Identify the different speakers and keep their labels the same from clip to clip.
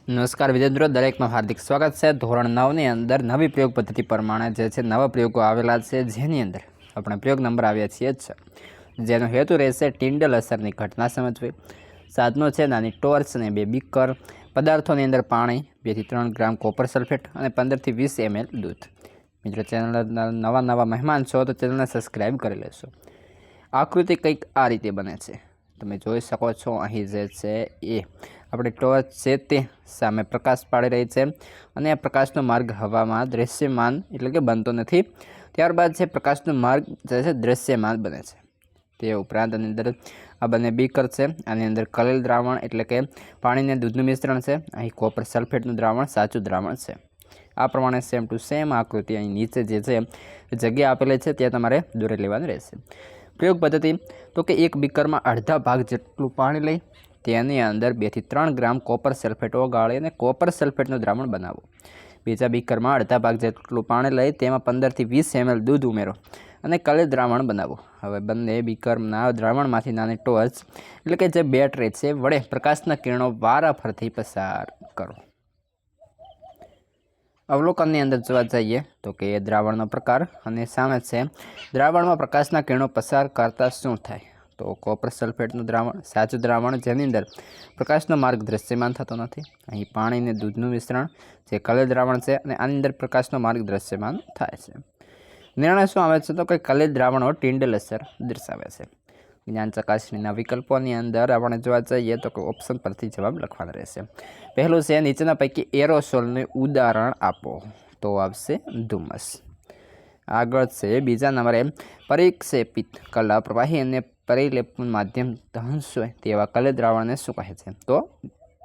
Speaker 1: नमस्कार विद्यार्थियों, दरेक में हार्दिक स्वागत है। धोरण 9 ની અંદર નવી પ્રયોગ પદ્ધતિ પ્રમાણે જે છે નવા પ્રયોગો આવેલા છે, જેની અંદર આપણે પ્રયોગ નંબર આવ્યા છીએ 6, જેનો હેતુ રહેશે ટિન્ડલ અસરની ઘટના સમજવી। સાધનો છે નાની ટોર્ચ અને 2 બીકર, પદાર્થોની અંદર પાણી, 2 થી 3 ગ્રામ કોપર સલ્ફેટ અને 15 થી 20 ml દૂધ। મિત્રો, ચેનલના નવા મહેમાન છો તો ચેનલને સબસ્ક્રાઇબ કરી લેશો। આકૃતિ કંઈક આ રીતે બને છે, તમે જોઈ શકો છો। અહીં જે છે એ આપણે ટોર્ચ છે તે સામે પ્રકાશ પાડી રહી છે અને આ પ્રકાશનો માર્ગ હવામાં દૃશ્યમાન એટલે કે બનતો નથી। ત્યારબાદ છે પ્રકાશનો માર્ગ જે છે દૃશ્યમાન બને છે। તે ઉપરાંત આની અંદર આ બંને બીકર છે, આની અંદર કલેલ દ્રાવણ એટલે કે પાણી અને દૂધનું મિશ્રણ છે। અહીં કોપર સલ્ફેટનું દ્રાવણ સાચું દ્રાવણ છે। આ પ્રમાણે સેમ ટુ સેમ આકૃતિ અહીં નીચે જે છે જગ્યા આપેલી છે ત્યાં તમારે દોરી લેવાની રહેશે। પ્રયોગ પદ્ધતિ તો કે એક બીકરમાં અડધા ભાગ જેટલું પાણી લઈ તેની અંદર 2 થી 3 ગ્રામ કોપર સલ્ફેટ ઓગાળી અને કોપર સલ્ફેટનું દ્રાવણ બનાવો। બીજા બીકરમાં અડધા ભાગ જેટલું પાણી લઈ તેમાં 15 થી 20 ml દૂધ ઉમેરો અને કલેલ દ્રાવણ બનાવો। હવે બંને બીકરના દ્રાવણમાંથી નાની ટોર્ચ એટલે કે જે બેટરી છે વડે પ્રકાશના કિરણો વારાફરતી પસાર કરો। અવલોકનની અંદર જોવા જઈએ તો કે દ્રાવણનો પ્રકાર અને સામે છે દ્રાવણમાં પ્રકાશના કિરણો પસાર કરતા શું થાય, તો કોપર સલ્ફેટનું દ્રાવણ સાચું દ્રાવણ, જેની અંદર પ્રકાશનો માર્ગ દૃશ્યમાન થતો નથી। અહીં પાણી અને દૂધનું મિશ્રણ જે કલેલ દ્રાવણ છે અને આની અંદર પ્રકાશનો માર્ગ દૃશ્યમાન થાય છે। નિર્ણય શું આવે છે, તો કે કલેલ દ્રાવણો ટિન્ડલ અસર દર્શાવે છે। જ્ઞાન ચકાસણીના વિકલ્પોની અંદર આપણે જોવા જઈએ તો કે ઓપ્શન પરથી જવાબ લખવાનો રહેશે। પહેલું છે નીચેના પૈકી એરોસોલનું ઉદાહરણ આપો, તો આવશે ધુમ્મસ। આગળ છે બીજા નંબરે પરિક્ષેપિત કલા પ્રવાહી અને પરિલેપન માધ્યમ દહનશ હોય તેવા કલેલ દ્રાવણને શું કહે છે, તો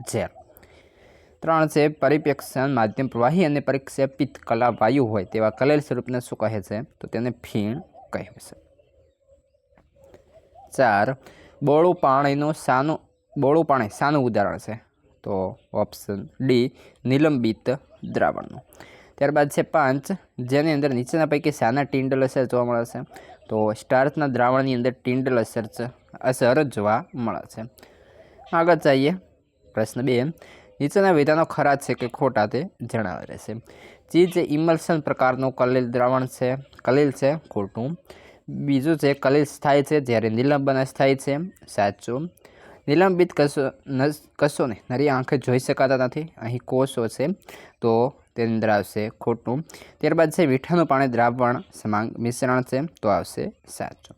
Speaker 1: ઝેર। 3 છે પરિપ્રેક્ષણ માધ્યમ પ્રવાહી અને પરિક્ષેપિત કલા વાયુ હોય તેવા કલેલ સ્વરૂપને શું કહે છે, તો તેને ફીણ કહે છે। 4 બોળું પાણી શાનું ઉદાહરણ છે, તો ઓપ્શન ડી નિલંબિત દ્રાવણનું। ત્યારબાદ છે 5 જેની અંદર નીચેના પૈકી શાના ટિન્ડલ અસર જોવા મળે છે, તો સ્ટાર્ચના દ્રાવણની અંદર ટિન્ડલ અસર જોવા મળે છે। આગળ જઈએ પ્રશ્ન 2, નીચેના વિધાનો ખરા છે કે ખોટા તે જણાવે રહેશે। જે ઇમલ્શન પ્રકારનું કલેલ દ્રાવણ છે, કલેલ છે, ખોટું। બીજું છે કલેલ સ્થાયી છે જ્યારે નિલંબન અસ્થાયી છે, સાચું। નિલંબિત કશોને નરી આંખે જોઈ શકાતા નથી, અહીં કોષો છે તો તેની અંદર આવશે ખોટું। ત્યારબાદ છે મીઠાનું પાણી દ્રાવણ સમાંગ મિશ્રણ છે, તો આવશે સાચું।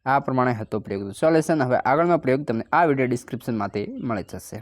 Speaker 1: આ પ્રમાણે હતો પ્રયોગનું સોલ્યુશન। હવે આગળનો પ્રયોગ તમને આ વિડીયો ડિસ્ક્રિપ્શનમાંથી મળી જશે।